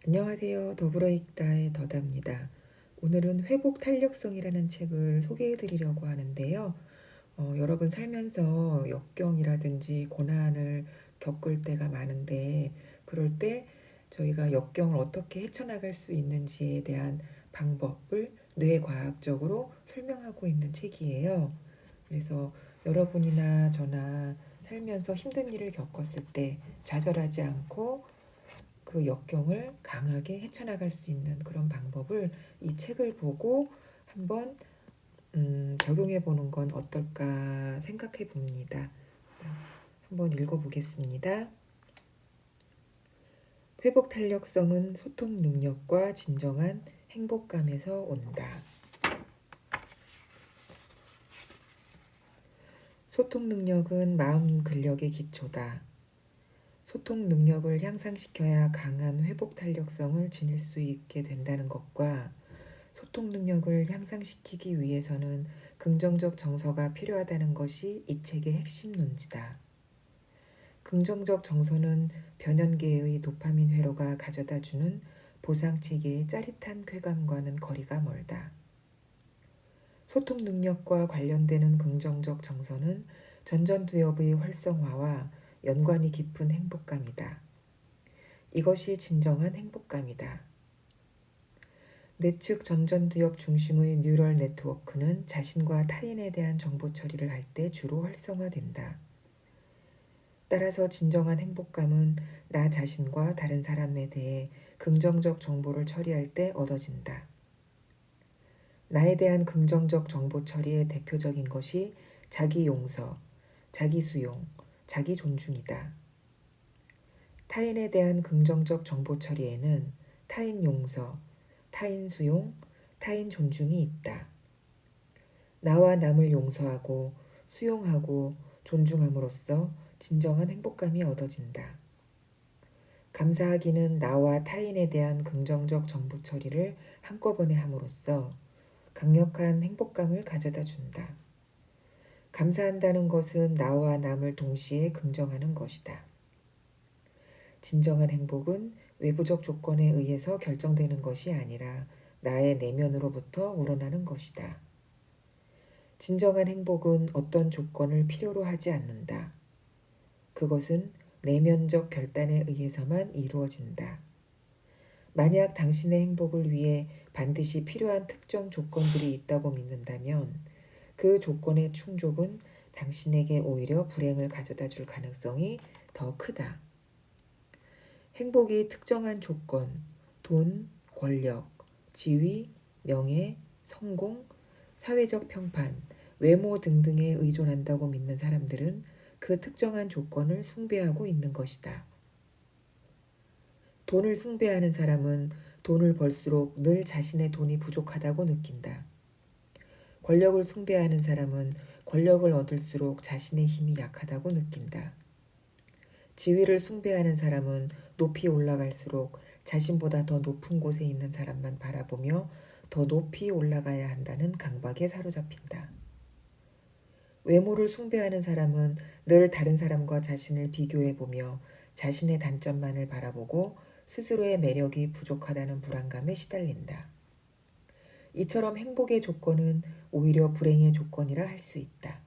안녕하세요. 더불어 읽다의 더다입니다. 오늘은 회복 탄력성이라는 책을 소개해 드리려고 하는데요. 여러분 살면서 역경이라든지 고난을 겪을 때가 많은데 그럴 때 저희가 역경을 어떻게 헤쳐나갈 수 있는지에 대한 방법을 뇌과학적으로 설명하고 있는 책이에요. 그래서 여러분이나 저나 살면서 힘든 일을 겪었을 때 좌절하지 않고 그 역경을 강하게 헤쳐나갈 수 있는 그런 방법을 이 책을 보고 한번 적용해 보는 건 어떨까 생각해 봅니다. 한번 읽어 보겠습니다. 회복 탄력성은 소통 능력과 진정한 행복감에서 온다. 소통 능력은 마음 근력의 기초다. 소통 능력을 향상시켜야 강한 회복 탄력성을 지닐 수 있게 된다는 것과 소통 능력을 향상시키기 위해서는 긍정적 정서가 필요하다는 것이 이 책의 핵심 논지다. 긍정적 정서는 변연계의 도파민 회로가 가져다주는 보상체계의 짜릿한 쾌감과는 거리가 멀다. 소통 능력과 관련되는 긍정적 정서는 전전두엽의 활성화와 연관이 깊은 행복감이다. 이것이 진정한 행복감이다. 내측 전전두엽 중심의 뉴럴 네트워크는 자신과 타인에 대한 정보 처리를 할 때 주로 활성화된다. 따라서 진정한 행복감은 나 자신과 다른 사람에 대해 긍정적 정보를 처리할 때 얻어진다. 나에 대한 긍정적 정보 처리의 대표적인 것이 자기 용서, 자기 수용, 자기 존중이다. 타인에 대한 긍정적 정보 처리에는 타인 용서, 타인 수용, 타인 존중이 있다. 나와 남을 용서하고 수용하고 존중함으로써 진정한 행복감이 얻어진다. 감사하기는 나와 타인에 대한 긍정적 정보 처리를 한꺼번에 함으로써 강력한 행복감을 가져다 준다. 감사한다는 것은 나와 남을 동시에 긍정하는 것이다. 진정한 행복은 외부적 조건에 의해서 결정되는 것이 아니라 나의 내면으로부터 우러나는 것이다. 진정한 행복은 어떤 조건을 필요로 하지 않는다. 그것은 내면적 결단에 의해서만 이루어진다. 만약 당신의 행복을 위해 반드시 필요한 특정 조건들이 있다고 믿는다면 그 조건의 충족은 당신에게 오히려 불행을 가져다 줄 가능성이 더 크다. 행복이 특정한 조건, 돈, 권력, 지위, 명예, 성공, 사회적 평판, 외모 등등에 의존한다고 믿는 사람들은 그 특정한 조건을 숭배하고 있는 것이다. 돈을 숭배하는 사람은 돈을 벌수록 늘 자신의 돈이 부족하다고 느낀다. 권력을 숭배하는 사람은 권력을 얻을수록 자신의 힘이 약하다고 느낀다. 지위를 숭배하는 사람은 높이 올라갈수록 자신보다 더 높은 곳에 있는 사람만 바라보며 더 높이 올라가야 한다는 강박에 사로잡힌다. 외모를 숭배하는 사람은 늘 다른 사람과 자신을 비교해보며 자신의 단점만을 바라보고 스스로의 매력이 부족하다는 불안감에 시달린다. 이처럼 행복의 조건은 오히려 불행의 조건이라 할 수 있다.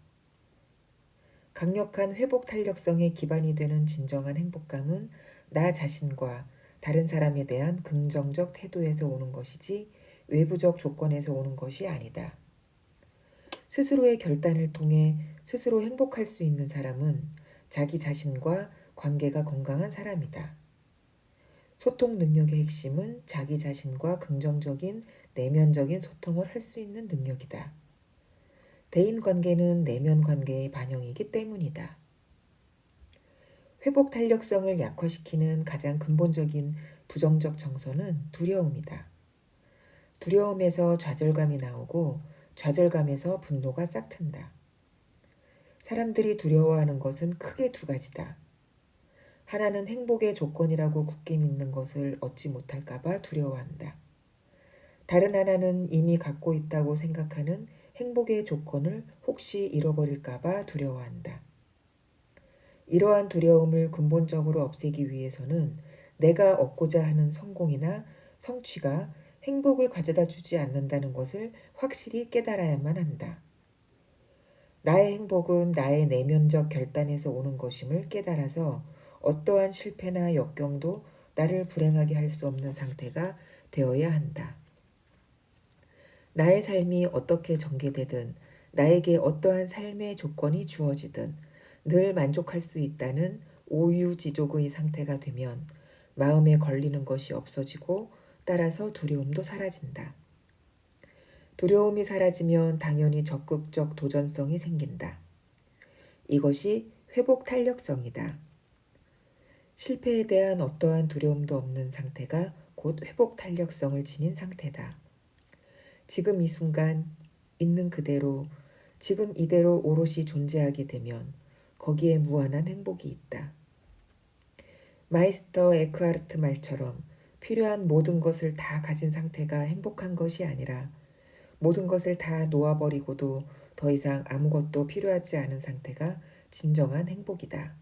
강력한 회복 탄력성의 기반이 되는 진정한 행복감은 나 자신과 다른 사람에 대한 긍정적 태도에서 오는 것이지 외부적 조건에서 오는 것이 아니다. 스스로의 결단을 통해 스스로 행복할 수 있는 사람은 자기 자신과 관계가 건강한 사람이다. 소통 능력의 핵심은 자기 자신과 긍정적인 내면적인 소통을 할 수 있는 능력이다. 대인 관계는 내면 관계의 반영이기 때문이다. 회복 탄력성을 약화시키는 가장 근본적인 부정적 정서는 두려움이다. 두려움에서 좌절감이 나오고 좌절감에서 분노가 싹튼다. 사람들이 두려워하는 것은 크게 두 가지다. 하나는 행복의 조건이라고 굳게 믿는 것을 얻지 못할까봐 두려워한다. 다른 하나는 이미 갖고 있다고 생각하는 행복의 조건을 혹시 잃어버릴까봐 두려워한다. 이러한 두려움을 근본적으로 없애기 위해서는 내가 얻고자 하는 성공이나 성취가 행복을 가져다 주지 않는다는 것을 확실히 깨달아야만 한다. 나의 행복은 나의 내면적 결단에서 오는 것임을 깨달아서 어떠한 실패나 역경도 나를 불행하게 할 수 없는 상태가 되어야 한다. 나의 삶이 어떻게 전개되든 나에게 어떠한 삶의 조건이 주어지든 늘 만족할 수 있다는 오유지족의 상태가 되면 마음에 걸리는 것이 없어지고 따라서 두려움도 사라진다. 두려움이 사라지면 당연히 적극적 도전성이 생긴다. 이것이 회복 탄력성이다. 실패에 대한 어떠한 두려움도 없는 상태가 곧 회복 탄력성을 지닌 상태다. 지금 이 순간 있는 그대로 지금 이대로 오롯이 존재하게 되면 거기에 무한한 행복이 있다. 마이스터 에크하르트 말처럼 필요한 모든 것을 다 가진 상태가 행복한 것이 아니라 모든 것을 다 놓아버리고도 더 이상 아무것도 필요하지 않은 상태가 진정한 행복이다.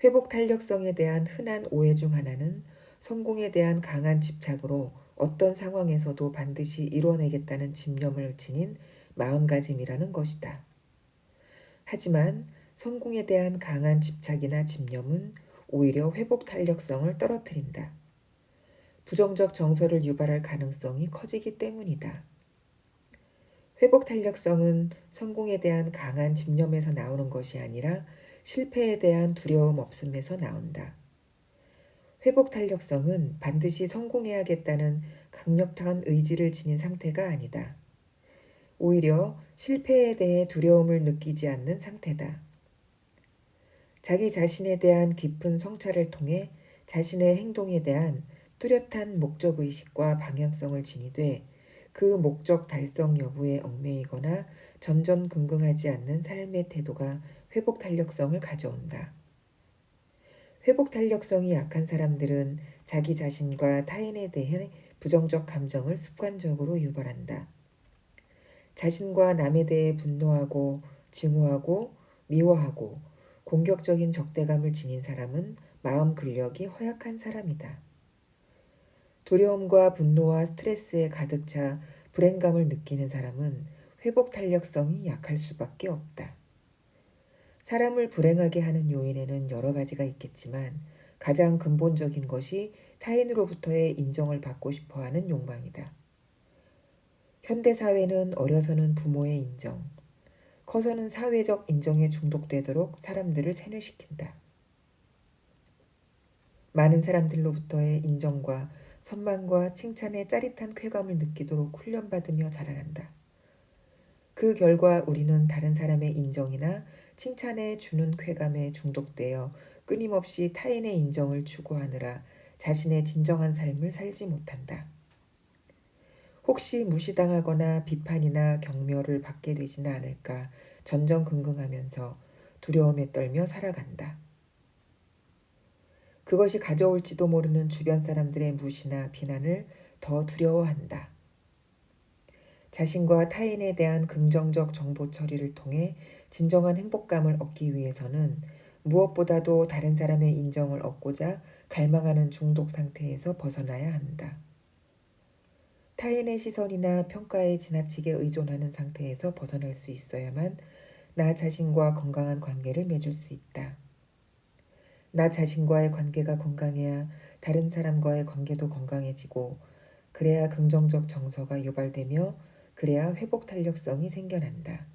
회복 탄력성에 대한 흔한 오해 중 하나는 성공에 대한 강한 집착으로 어떤 상황에서도 반드시 이뤄내겠다는 집념을 지닌 마음가짐이라는 것이다. 하지만 성공에 대한 강한 집착이나 집념은 오히려 회복 탄력성을 떨어뜨린다. 부정적 정서를 유발할 가능성이 커지기 때문이다. 회복 탄력성은 성공에 대한 강한 집념에서 나오는 것이 아니라 실패에 대한 두려움 없음에서 나온다. 회복 탄력성은 반드시 성공해야겠다는 강력한 의지를 지닌 상태가 아니다. 오히려 실패에 대해 두려움을 느끼지 않는 상태다. 자기 자신에 대한 깊은 성찰을 통해 자신의 행동에 대한 뚜렷한 목적의식과 방향성을 지니되 그 목적 달성 여부에 얽매이거나 전전긍긍하지 않는 삶의 태도가 회복 탄력성을 가져온다. 회복 탄력성이 약한 사람들은 자기 자신과 타인에 대해 부정적 감정을 습관적으로 유발한다. 자신과 남에 대해 분노하고 증오하고 미워하고 공격적인 적대감을 지닌 사람은 마음 근력이 허약한 사람이다. 두려움과 분노와 스트레스에 가득 차 불행감을 느끼는 사람은 회복 탄력성이 약할 수밖에 없다. 사람을 불행하게 하는 요인에는 여러 가지가 있겠지만 가장 근본적인 것이 타인으로부터의 인정을 받고 싶어 하는 욕망이다. 현대사회는 어려서는 부모의 인정, 커서는 사회적 인정에 중독되도록 사람들을 세뇌시킨다. 많은 사람들로부터의 인정과 선망과 칭찬의 짜릿한 쾌감을 느끼도록 훈련받으며 자라난다. 그 결과 우리는 다른 사람의 인정이나 칭찬에 주는 쾌감에 중독되어 끊임없이 타인의 인정을 추구하느라 자신의 진정한 삶을 살지 못한다. 혹시 무시당하거나 비판이나 경멸을 받게 되지는 않을까 전전긍긍하면서 두려움에 떨며 살아간다. 그것이 가져올지도 모르는 주변 사람들의 무시나 비난을 더 두려워한다. 자신과 타인에 대한 긍정적 정보 처리를 통해 진정한 행복감을 얻기 위해서는 무엇보다도 다른 사람의 인정을 얻고자 갈망하는 중독 상태에서 벗어나야 한다. 타인의 시선이나 평가에 지나치게 의존하는 상태에서 벗어날 수 있어야만 나 자신과 건강한 관계를 맺을 수 있다. 나 자신과의 관계가 건강해야 다른 사람과의 관계도 건강해지고 그래야 긍정적 정서가 유발되며 그래야 회복 탄력성이 생겨난다.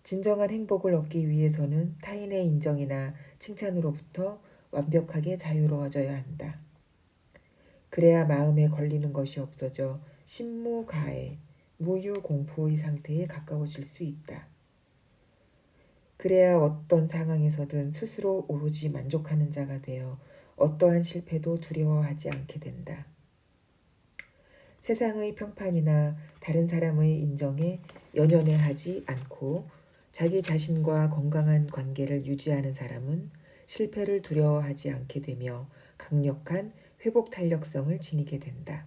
진정한 행복을 얻기 위해서는 타인의 인정이나 칭찬으로부터 완벽하게 자유로워져야 한다. 그래야 마음에 걸리는 것이 없어져 심무가해, 무유공포의 상태에 가까워질 수 있다. 그래야 어떤 상황에서든 스스로 오로지 만족하는 자가 되어 어떠한 실패도 두려워하지 않게 된다. 세상의 평판이나 다른 사람의 인정에 연연해하지 않고 자기 자신과 건강한 관계를 유지하는 사람은 실패를 두려워하지 않게 되며 강력한 회복 탄력성을 지니게 된다.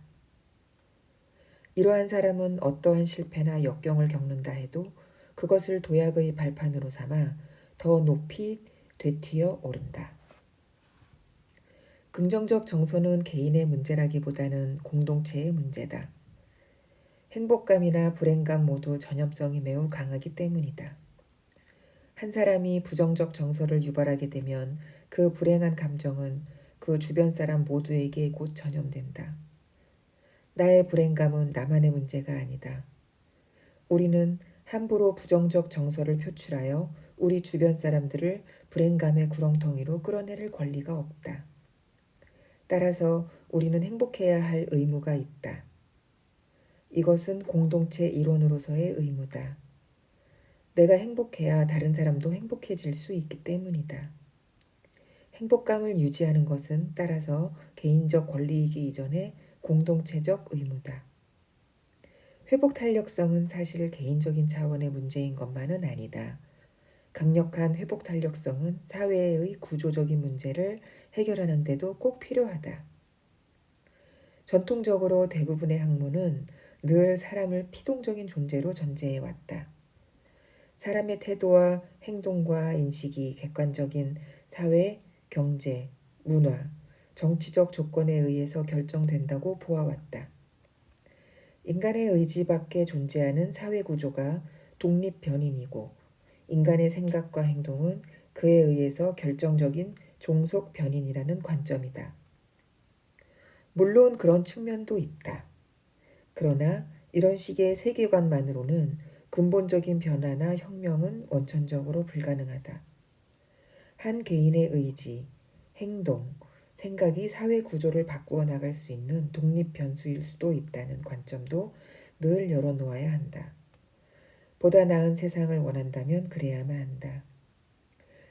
이러한 사람은 어떠한 실패나 역경을 겪는다 해도 그것을 도약의 발판으로 삼아 더 높이 되튀어 오른다. 긍정적 정서는 개인의 문제라기보다는 공동체의 문제다. 행복감이나 불행감 모두 전염성이 매우 강하기 때문이다. 한 사람이 부정적 정서를 유발하게 되면 그 불행한 감정은 그 주변 사람 모두에게 곧 전염된다. 나의 불행감은 나만의 문제가 아니다. 우리는 함부로 부정적 정서를 표출하여 우리 주변 사람들을 불행감의 구렁텅이로 끌어내릴 권리가 없다. 따라서 우리는 행복해야 할 의무가 있다. 이것은 공동체 일원으로서의 의무다. 내가 행복해야 다른 사람도 행복해질 수 있기 때문이다. 행복감을 유지하는 것은 따라서 개인적 권리이기 이전에 공동체적 의무다. 회복 탄력성은 사실 개인적인 차원의 문제인 것만은 아니다. 강력한 회복 탄력성은 사회의 구조적인 문제를 해결하는 데도 꼭 필요하다. 전통적으로 대부분의 학문은 늘 사람을 피동적인 존재로 전제해 왔다. 사람의 태도와 행동과 인식이 객관적인 사회, 경제, 문화, 정치적 조건에 의해서 결정된다고 보아왔다. 인간의 의지 밖에 존재하는 사회 구조가 독립 변인이고 인간의 생각과 행동은 그에 의해서 결정적인 종속 변인이라는 관점이다. 물론 그런 측면도 있다. 그러나 이런 식의 세계관만으로는 근본적인 변화나 혁명은 원천적으로 불가능하다. 한 개인의 의지, 행동, 생각이 사회 구조를 바꾸어 나갈 수 있는 독립 변수일 수도 있다는 관점도 늘 열어놓아야 한다. 보다 나은 세상을 원한다면 그래야만 한다.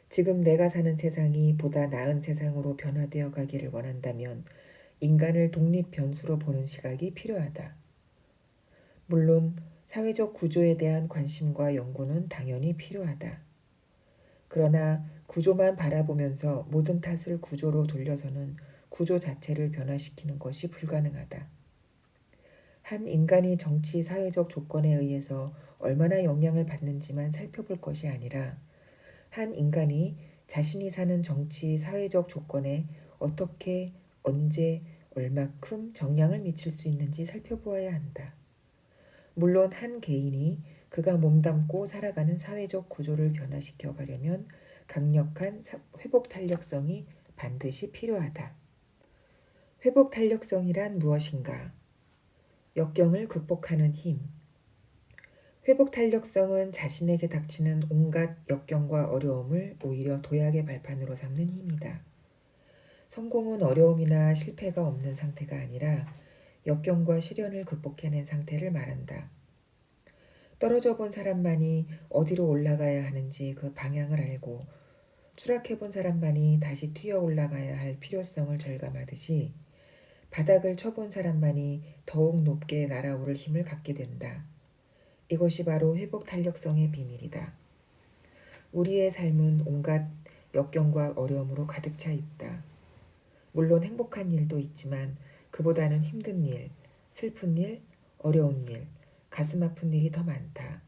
지금 내가 사는 세상이 보다 나은 세상으로 변화되어 가기를 원한다면 인간을 독립 변수로 보는 시각이 필요하다. 물론 사회적 구조에 대한 관심과 연구는 당연히 필요하다. 그러나 구조만 바라보면서 모든 탓을 구조로 돌려서는 구조 자체를 변화시키는 것이 불가능하다. 한 인간이 정치 사회적 조건에 의해서 얼마나 영향을 받는지만 살펴볼 것이 아니라 한 인간이 자신이 사는 정치 사회적 조건에 어떻게, 언제, 얼마큼 영향을 미칠 수 있는지 살펴보아야 한다. 물론 한 개인이 그가 몸담고 살아가는 사회적 구조를 변화시켜 가려면 강력한 회복 탄력성이 반드시 필요하다. 회복 탄력성이란 무엇인가? 역경을 극복하는 힘. 회복 탄력성은 자신에게 닥치는 온갖 역경과 어려움을 오히려 도약의 발판으로 삼는 힘이다. 성공은 어려움이나 실패가 없는 상태가 아니라 역경과 시련을 극복해낸 상태를 말한다. 떨어져 본 사람만이 어디로 올라가야 하는지 그 방향을 알고 추락해 본 사람만이 다시 뛰어 올라가야 할 필요성을 절감하듯이 바닥을 쳐본 사람만이 더욱 높게 날아오를 힘을 갖게 된다. 이것이 바로 회복 탄력성의 비밀이다. 우리의 삶은 온갖 역경과 어려움으로 가득 차 있다. 물론 행복한 일도 있지만 그보다는 힘든 일, 슬픈 일, 어려운 일, 가슴 아픈 일이 더 많다.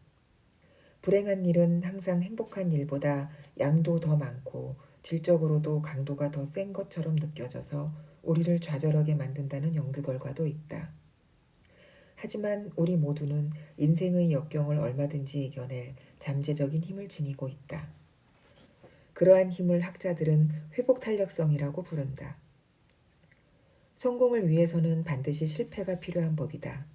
불행한 일은 항상 행복한 일보다 양도 더 많고 질적으로도 강도가 더 센 것처럼 느껴져서 우리를 좌절하게 만든다는 연구 결과도 있다. 하지만 우리 모두는 인생의 역경을 얼마든지 이겨낼 잠재적인 힘을 지니고 있다. 그러한 힘을 학자들은 회복 탄력성이라고 부른다. 성공을 위해서는 반드시 실패가 필요한 법이다.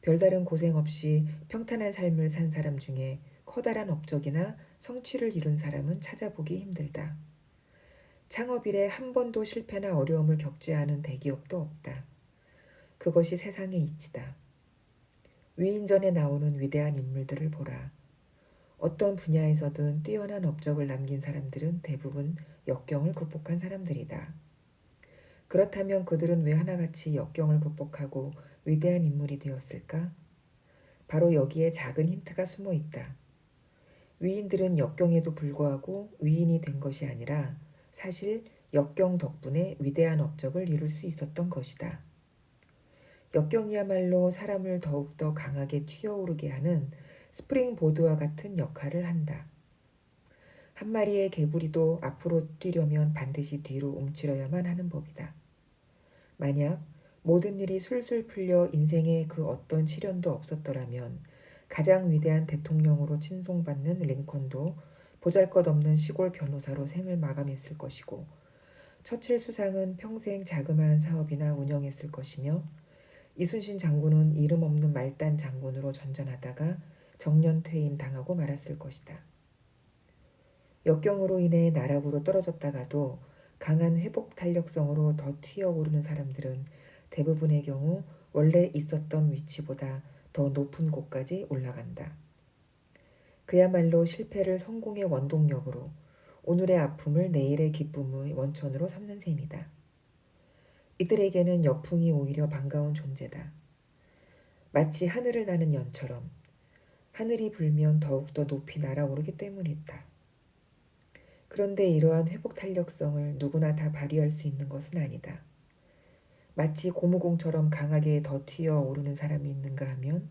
별다른 고생 없이 평탄한 삶을 산 사람 중에 커다란 업적이나 성취를 이룬 사람은 찾아보기 힘들다. 창업 일에 한 번도 실패나 어려움을 겪지 않은 대기업도 없다. 그것이 세상의 이치다. 위인전에 나오는 위대한 인물들을 보라. 어떤 분야에서든 뛰어난 업적을 남긴 사람들은 대부분 역경을 극복한 사람들이다. 그렇다면 그들은 왜 하나같이 역경을 극복하고 위대한 인물이 되었을까? 바로 여기에 작은 힌트가 숨어 있다. 위인들은 역경에도 불구하고 위인이 된 것이 아니라 사실 역경 덕분에 위대한 업적을 이룰 수 있었던 것이다. 역경이야말로 사람을 더욱더 강하게 튀어오르게 하는 스프링보드와 같은 역할을 한다. 한 마리의 개구리도 앞으로 뛰려면 반드시 뒤로 움츠려야만 하는 법이다. 만약 모든 일이 술술 풀려 인생에 그 어떤 시련도 없었더라면 가장 위대한 대통령으로 칭송받는 링컨도 보잘것없는 시골 변호사로 생을 마감했을 것이고, 처칠 수상은 평생 자그마한 사업이나 운영했을 것이며, 이순신 장군은 이름 없는 말단 장군으로 전전하다가 정년 퇴임 당하고 말았을 것이다. 역경으로 인해 나락으로 떨어졌다가도 강한 회복 탄력성으로 더 튀어오르는 사람들은 대부분의 경우 원래 있었던 위치보다 더 높은 곳까지 올라간다. 그야말로 실패를 성공의 원동력으로, 오늘의 아픔을 내일의 기쁨의 원천으로 삼는 셈이다. 이들에게는 역풍이 오히려 반가운 존재다. 마치 하늘을 나는 연처럼 하늘이 불면 더욱더 높이 날아오르기 때문이다. 그런데 이러한 회복 탄력성을 누구나 다 발휘할 수 있는 것은 아니다. 마치 고무공처럼 강하게 더 튀어 오르는 사람이 있는가 하면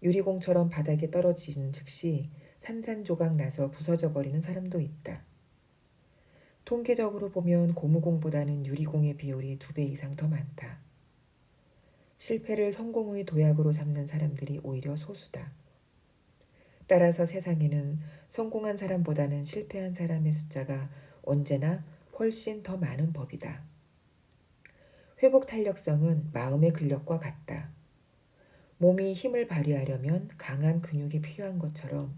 유리공처럼 바닥에 떨어지는 즉시 산산조각 나서 부서져 버리는 사람도 있다. 통계적으로 보면 고무공보다는 유리공의 비율이 2배 이상 더 많다. 실패를 성공의 도약으로 삼는 사람들이 오히려 소수다. 따라서 세상에는 성공한 사람보다는 실패한 사람의 숫자가 언제나 훨씬 더 많은 법이다. 회복 탄력성은 마음의 근력과 같다. 몸이 힘을 발휘하려면 강한 근육이 필요한 것처럼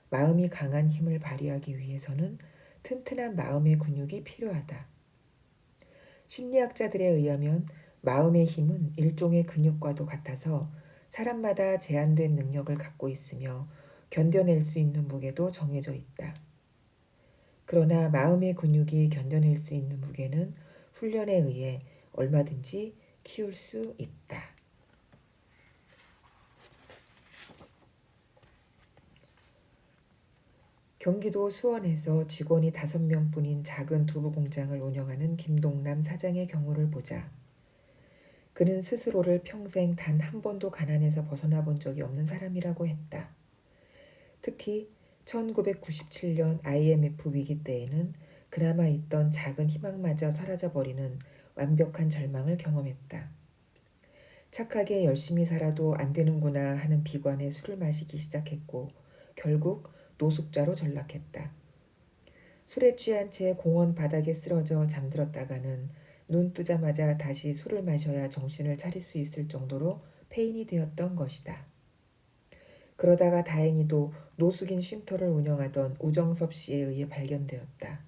마음이 강한 힘을 발휘하기 위해서는 튼튼한 마음의 근육이 필요하다. 심리학자들에 의하면 마음의 힘은 일종의 근육과도 같아서 사람마다 제한된 능력을 갖고 있으며 견뎌낼 수 있는 무게도 정해져 있다. 그러나 마음의 근육이 견뎌낼 수 있는 무게는 훈련에 의해 얼마든지 키울 수 있다. 경기도 수원에서 직원이 5명뿐인 작은 두부 공장을 운영하는 김동남 사장의 경우를 보자. 그는 스스로를 평생 단 한 번도 가난에서 벗어나 본 적이 없는 사람이라고 했다. 특히 1997년 IMF 위기 때에는 그나마 있던 작은 희망마저 사라져버리는 완벽한 절망을 경험했다. 착하게 열심히 살아도 안 되는구나 하는 비관에 술을 마시기 시작했고 결국 노숙자로 전락했다. 술에 취한 채 공원 바닥에 쓰러져 잠들었다가는 눈 뜨자마자 다시 술을 마셔야 정신을 차릴 수 있을 정도로 폐인이 되었던 것이다. 그러다가 다행히도 노숙인 쉼터를 운영하던 우정섭 씨에 의해 발견되었다.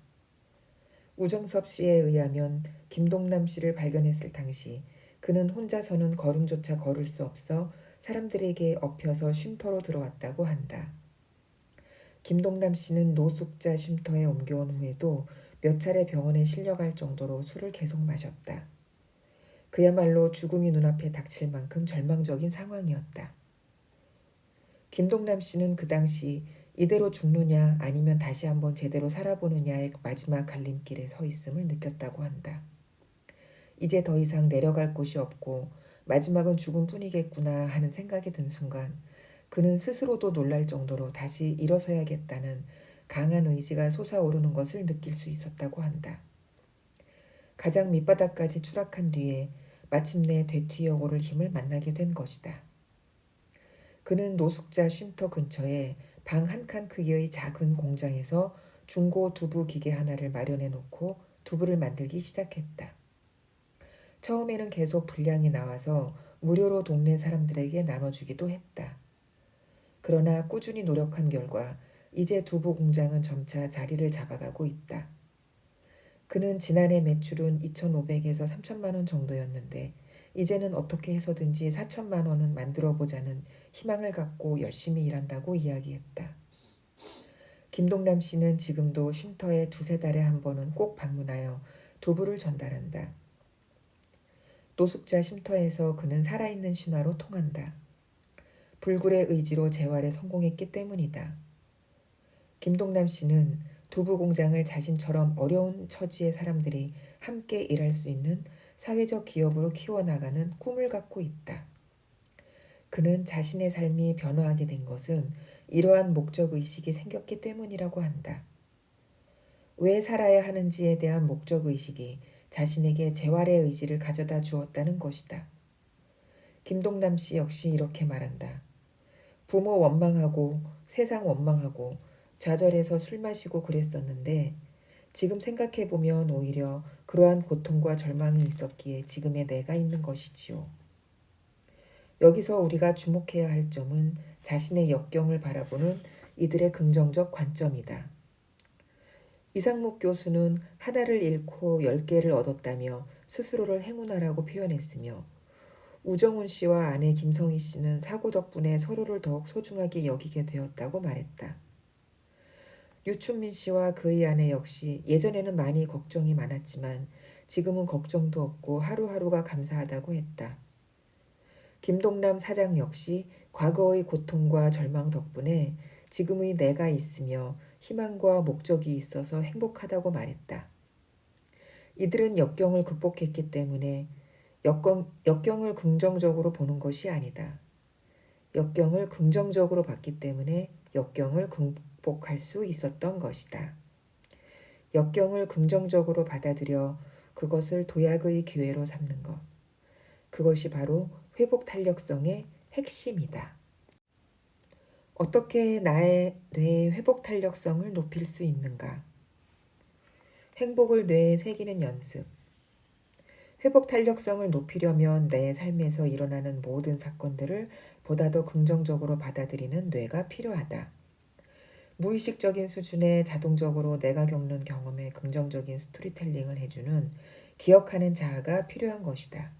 우정섭 씨에 의하면 김동남 씨를 발견했을 당시 그는 혼자서는 걸음조차 걸을 수 없어 사람들에게 엎혀서 쉼터로 들어왔다고 한다. 김동남 씨는 노숙자 쉼터에 옮겨온 후에도 몇 차례 병원에 실려갈 정도로 술을 계속 마셨다. 그야말로 죽음이 눈앞에 닥칠 만큼 절망적인 상황이었다. 김동남 씨는 그 당시 이대로 죽느냐 아니면 다시 한번 제대로 살아보느냐의 마지막 갈림길에 서 있음을 느꼈다고 한다. 이제 더 이상 내려갈 곳이 없고 마지막은 죽음뿐이겠구나 하는 생각이 든 순간 그는 스스로도 놀랄 정도로 다시 일어서야겠다는 강한 의지가 솟아오르는 것을 느낄 수 있었다고 한다. 가장 밑바닥까지 추락한 뒤에 마침내 되튀어 오를 힘을 만나게 된 것이다. 그는 노숙자 쉼터 근처에 방 한 칸 크기의 작은 공장에서 중고 두부 기계 하나를 마련해 놓고 두부를 만들기 시작했다. 처음에는 계속 분량이 나와서 무료로 동네 사람들에게 나눠주기도 했다. 그러나 꾸준히 노력한 결과 이제 두부 공장은 점차 자리를 잡아가고 있다. 그는 지난해 매출은 2,500에서 3천만 원 정도였는데 이제는 어떻게 해서든지 4천만 원은 만들어보자는 희망을 갖고 열심히 일한다고 이야기했다. 김동남 씨는 지금도 쉼터에 2~3달에 한 번은 꼭 방문하여 두부를 전달한다. 노숙자 쉼터에서 그는 살아있는 신화로 통한다. 불굴의 의지로 재활에 성공했기 때문이다. 김동남 씨는 두부 공장을 자신처럼 어려운 처지의 사람들이 함께 일할 수 있는 사회적 기업으로 키워나가는 꿈을 갖고 있다. 그는 자신의 삶이 변화하게 된 것은 이러한 목적의식이 생겼기 때문이라고 한다. 왜 살아야 하는지에 대한 목적의식이 자신에게 재활의 의지를 가져다 주었다는 것이다. 김동남 씨 역시 이렇게 말한다. 부모 원망하고 세상 원망하고 좌절해서 술 마시고 그랬었는데 지금 생각해보면 오히려 그러한 고통과 절망이 있었기에 지금의 내가 있는 것이지요. 여기서 우리가 주목해야 할 점은 자신의 역경을 바라보는 이들의 긍정적 관점이다. 이상묵 교수는 하나를 잃고 10개를 얻었다며 스스로를 행운아라고 표현했으며 우정훈 씨와 아내 김성희 씨는 사고 덕분에 서로를 더욱 소중하게 여기게 되었다고 말했다. 유춘민 씨와 그의 아내 역시 예전에는 많이 걱정이 많았지만 지금은 걱정도 없고 하루하루가 감사하다고 했다. 김동남 사장 역시 과거의 고통과 절망 덕분에 지금의 내가 있으며 희망과 목적이 있어서 행복하다고 말했다. 이들은 역경을 극복했기 때문에 역경을 긍정적으로 보는 것이 아니다. 역경을 긍정적으로 봤기 때문에 역경을 극복할 수 있었던 것이다. 역경을 긍정적으로 받아들여 그것을 도약의 기회로 삼는 것. 그것이 바로 회복 탄력성의 핵심이다. 어떻게 나의 뇌의 회복 탄력성을 높일 수 있는가? 행복을 뇌에 새기는 연습. 회복 탄력성을 높이려면 내 삶에서 일어나는 모든 사건들을 보다 더 긍정적으로 받아들이는 뇌가 필요하다. 무의식적인 수준에 자동적으로 내가 겪는 경험에 긍정적인 스토리텔링을 해주는 기억하는 자아가 필요한 것이다.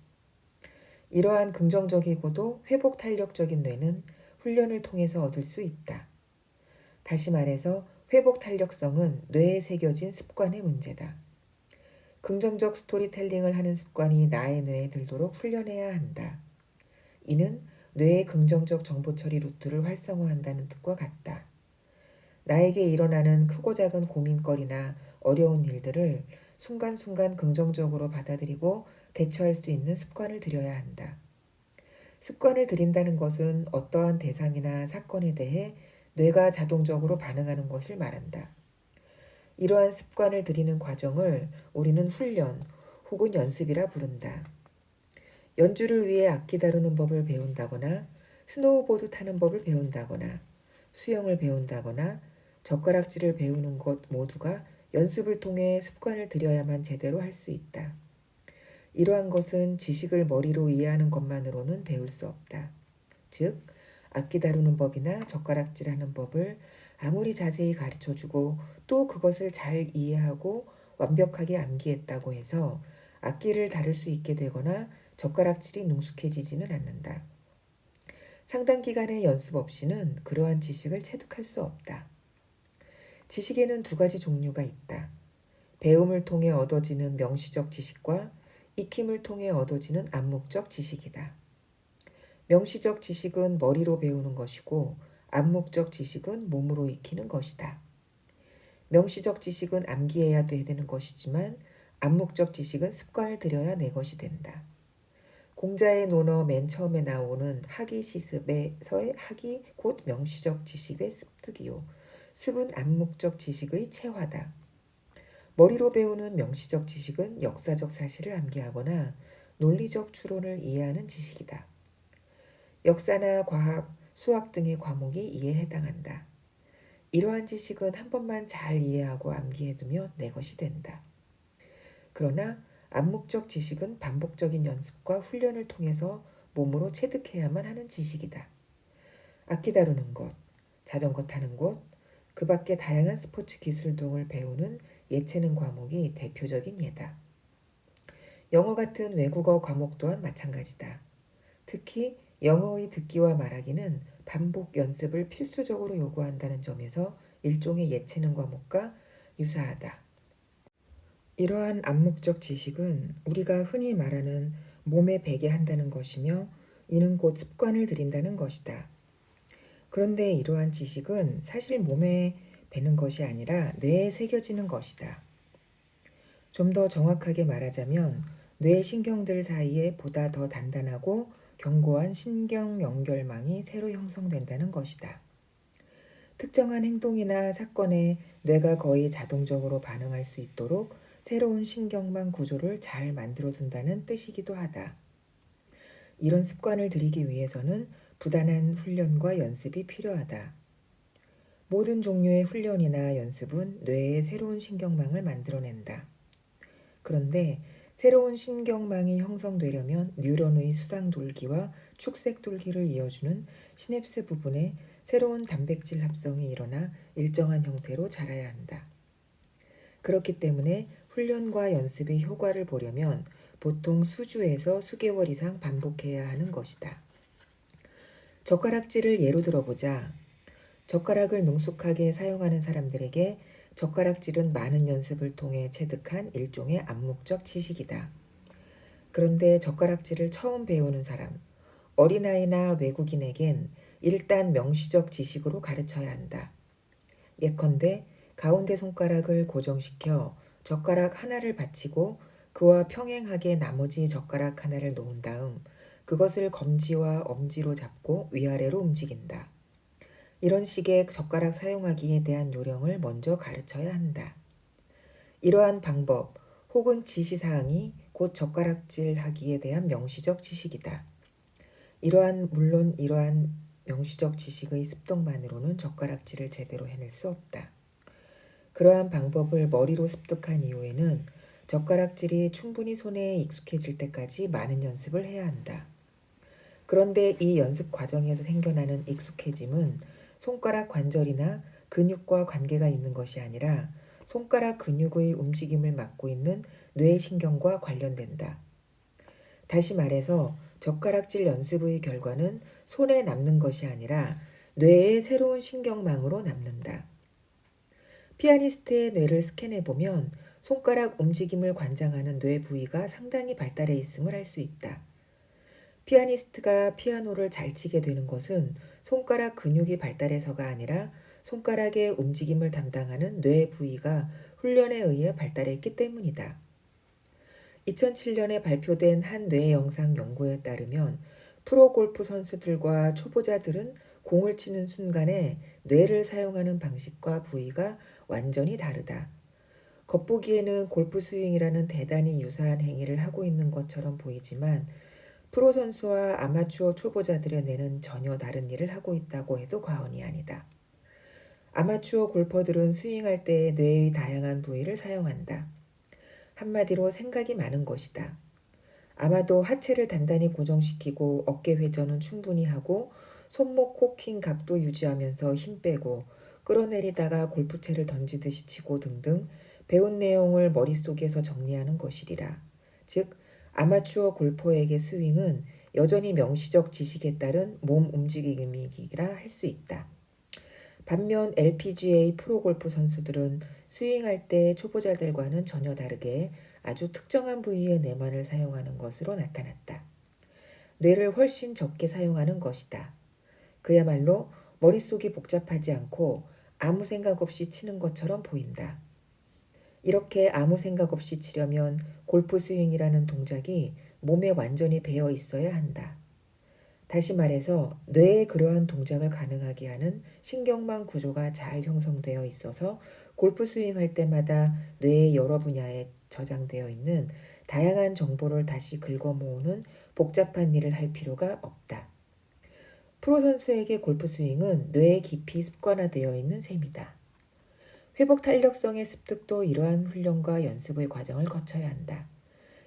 이러한 긍정적이고도 회복 탄력적인 뇌는 훈련을 통해서 얻을 수 있다. 다시 말해서 회복 탄력성은 뇌에 새겨진 습관의 문제다. 긍정적 스토리텔링을 하는 습관이 나의 뇌에 들도록 훈련해야 한다. 이는 뇌의 긍정적 정보 처리 루트를 활성화한다는 뜻과 같다. 나에게 일어나는 크고 작은 고민거리나 어려운 일들을 순간순간 긍정적으로 받아들이고 대처할 수 있는 습관을 들여야 한다. 습관을 들인다는 것은 어떠한 대상이나 사건에 대해 뇌가 자동적으로 반응하는 것을 말한다. 이러한 습관을 들이는 과정을 우리는 훈련 혹은 연습이라 부른다. 연주를 위해 악기 다루는 법을 배운다거나 스노우보드 타는 법을 배운다거나 수영을 배운다거나 젓가락질을 배우는 것 모두가 연습을 통해 습관을 들여야만 제대로 할 수 있다. 이러한 것은 지식을 머리로 이해하는 것만으로는 배울 수 없다. 즉, 악기 다루는 법이나 젓가락질하는 법을 아무리 자세히 가르쳐주고 또 그것을 잘 이해하고 완벽하게 암기했다고 해서 악기를 다룰 수 있게 되거나 젓가락질이 능숙해지지는 않는다. 상당 기간의 연습 없이는 그러한 지식을 체득할 수 없다. 지식에는 두 가지 종류가 있다. 배움을 통해 얻어지는 명시적 지식과 익힘을 통해 얻어지는 암묵적 지식이다. 명시적 지식은 머리로 배우는 것이고 암묵적 지식은 몸으로 익히는 것이다. 명시적 지식은 암기해야 되는 것이지만 암묵적 지식은 습관을 들여야 내 것이 된다. 공자의 논어 맨 처음에 나오는 학이 시습에서의 학이 곧 명시적 지식의 습득이요. 습은 암묵적 지식의 체화다. 머리로 배우는 명시적 지식은 역사적 사실을 암기하거나 논리적 추론을 이해하는 지식이다. 역사나 과학, 수학 등의 과목이 이에 해당한다. 이러한 지식은 한 번만 잘 이해하고 암기해두면 내 것이 된다. 그러나 암묵적 지식은 반복적인 연습과 훈련을 통해서 몸으로 체득해야만 하는 지식이다. 악기 다루는 것, 자전거 타는 것, 그 밖에 다양한 스포츠 기술 등을 배우는 예체능 과목이 대표적인 예다. 영어 같은 외국어 과목 또한 마찬가지다. 특히 영어의 듣기와 말하기는 반복 연습을 필수적으로 요구한다는 점에서 일종의 예체능 과목과 유사하다. 이러한 암묵적 지식은 우리가 흔히 말하는 몸에 배게 한다는 것이며 이는 곧 습관을 들인다는 것이다. 그런데 이러한 지식은 사실 몸에 배는 것이 아니라 뇌에 새겨지는 것이다. 좀 더 정확하게 말하자면 뇌 신경들 사이에 보다 더 단단하고 견고한 신경 연결망이 새로 형성된다는 것이다. 특정한 행동이나 사건에 뇌가 거의 자동적으로 반응할 수 있도록 새로운 신경망 구조를 잘 만들어둔다는 뜻이기도 하다. 이런 습관을 들이기 위해서는 부단한 훈련과 연습이 필요하다. 모든 종류의 훈련이나 연습은 뇌에 새로운 신경망을 만들어낸다. 그런데 새로운 신경망이 형성되려면 뉴런의 수당돌기와 축색돌기를 이어주는 시냅스 부분에 새로운 단백질 합성이 일어나 일정한 형태로 자라야 한다. 그렇기 때문에 훈련과 연습의 효과를 보려면 보통 수주에서 수개월 이상 반복해야 하는 것이다. 젓가락질을 예로 들어보자. 젓가락을 능숙하게 사용하는 사람들에게 젓가락질은 많은 연습을 통해 체득한 일종의 암묵적 지식이다. 그런데 젓가락질을 처음 배우는 사람, 어린아이나 외국인에겐 일단 명시적 지식으로 가르쳐야 한다. 예컨대 가운데 손가락을 고정시켜 젓가락 하나를 받치고 그와 평행하게 나머지 젓가락 하나를 놓은 다음 그것을 검지와 엄지로 잡고 위아래로 움직인다. 이런 식의 젓가락 사용하기에 대한 요령을 먼저 가르쳐야 한다. 이러한 방법 혹은 지시사항이 곧 젓가락질 하기에 대한 명시적 지식이다. 물론 이러한 명시적 지식의 습득만으로는 젓가락질을 제대로 해낼 수 없다. 그러한 방법을 머리로 습득한 이후에는 젓가락질이 충분히 손에 익숙해질 때까지 많은 연습을 해야 한다. 그런데 이 연습 과정에서 생겨나는 익숙해짐은 손가락 관절이나 근육과 관계가 있는 것이 아니라 손가락 근육의 움직임을 맡고 있는 뇌신경과 관련된다. 다시 말해서 젓가락질 연습의 결과는 손에 남는 것이 아니라 뇌의 새로운 신경망으로 남는다. 피아니스트의 뇌를 스캔해보면 손가락 움직임을 관장하는 뇌 부위가 상당히 발달해 있음을 알 수 있다. 피아니스트가 피아노를 잘 치게 되는 것은 손가락 근육이 발달해서가 아니라 손가락의 움직임을 담당하는 뇌 부위가 훈련에 의해 발달했기 때문이다. 2007년에 발표된 한 뇌 영상 연구에 따르면 프로골프 선수들과 초보자들은 공을 치는 순간에 뇌를 사용하는 방식과 부위가 완전히 다르다. 겉보기에는 골프 스윙이라는 대단히 유사한 행위를 하고 있는 것처럼 보이지만 프로 선수와 아마추어 초보자들의 뇌는 전혀 다른 일을 하고 있다고 해도 과언이 아니다. 아마추어 골퍼들은 스윙할 때 뇌의 다양한 부위를 사용한다. 한마디로 생각이 많은 것이다. 아마도 하체를 단단히 고정시키고 어깨 회전은 충분히 하고 손목 코킹 각도 유지하면서 힘 빼고 끌어내리다가 골프채를 던지듯이 치고 등등 배운 내용을 머릿속에서 정리하는 것이리라. 즉 아마추어 골퍼에게 스윙은 여전히 명시적 지식에 따른 몸 움직임이라 할 수 있다. 반면 LPGA 프로골프 선수들은 스윙할 때 초보자들과는 전혀 다르게 아주 특정한 부위의 뇌만을 사용하는 것으로 나타났다. 뇌를 훨씬 적게 사용하는 것이다. 그야말로 머릿속이 복잡하지 않고 아무 생각 없이 치는 것처럼 보인다. 이렇게 아무 생각 없이 치려면 골프 스윙이라는 동작이 몸에 완전히 배어 있어야 한다. 다시 말해서 뇌에 그러한 동작을 가능하게 하는 신경망 구조가 잘 형성되어 있어서 골프 스윙할 때마다 뇌의 여러 분야에 저장되어 있는 다양한 정보를 다시 긁어 모으는 복잡한 일을 할 필요가 없다. 프로 선수에게 골프 스윙은 뇌에 깊이 습관화되어 있는 셈이다. 회복 탄력성의 습득도 이러한 훈련과 연습의 과정을 거쳐야 한다.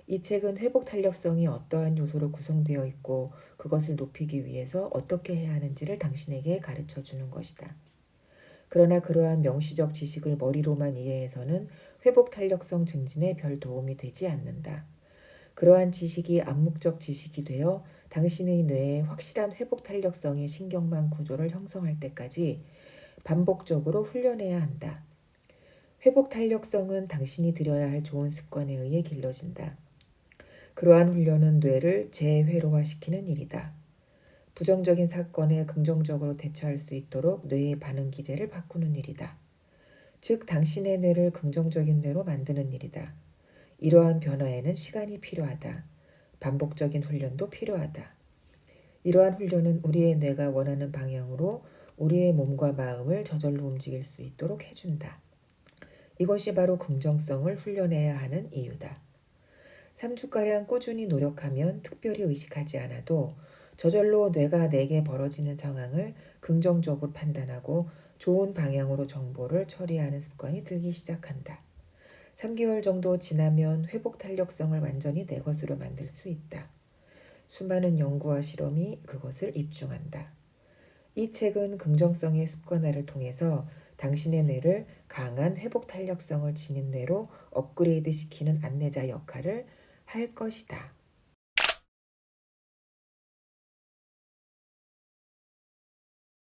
이 책은 회복 탄력성이 어떠한 요소로 구성되어 있고 그것을 높이기 위해서 어떻게 해야 하는지를 당신에게 가르쳐 주는 것이다. 그러나 그러한 명시적 지식을 머리로만 이해해서는 회복 탄력성 증진에 별 도움이 되지 않는다. 그러한 지식이 암묵적 지식이 되어 당신의 뇌에 확실한 회복 탄력성의 신경망 구조를 형성할 때까지 반복적으로 훈련해야 한다. 회복 탄력성은 당신이 들여야 할 좋은 습관에 의해 길러진다. 그러한 훈련은 뇌를 재회로화시키는 일이다. 부정적인 사건에 긍정적으로 대처할 수 있도록 뇌의 반응 기제를 바꾸는 일이다. 즉 당신의 뇌를 긍정적인 뇌로 만드는 일이다. 이러한 변화에는 시간이 필요하다. 반복적인 훈련도 필요하다. 이러한 훈련은 우리의 뇌가 원하는 방향으로 우리의 몸과 마음을 저절로 움직일 수 있도록 해준다. 이것이 바로 긍정성을 훈련해야 하는 이유다. 3주가량 꾸준히 노력하면 특별히 의식하지 않아도 저절로 뇌가 내게 벌어지는 상황을 긍정적으로 판단하고 좋은 방향으로 정보를 처리하는 습관이 들기 시작한다. 3개월 정도 지나면 회복 탄력성을 완전히 내 것으로 만들 수 있다. 수많은 연구와 실험이 그것을 입증한다. 이 책은 긍정성의 습관화를 통해서 당신의 뇌를 강한 회복 탄력성을 지닌 뇌로 업그레이드 시키는 안내자 역할을 할 것이다.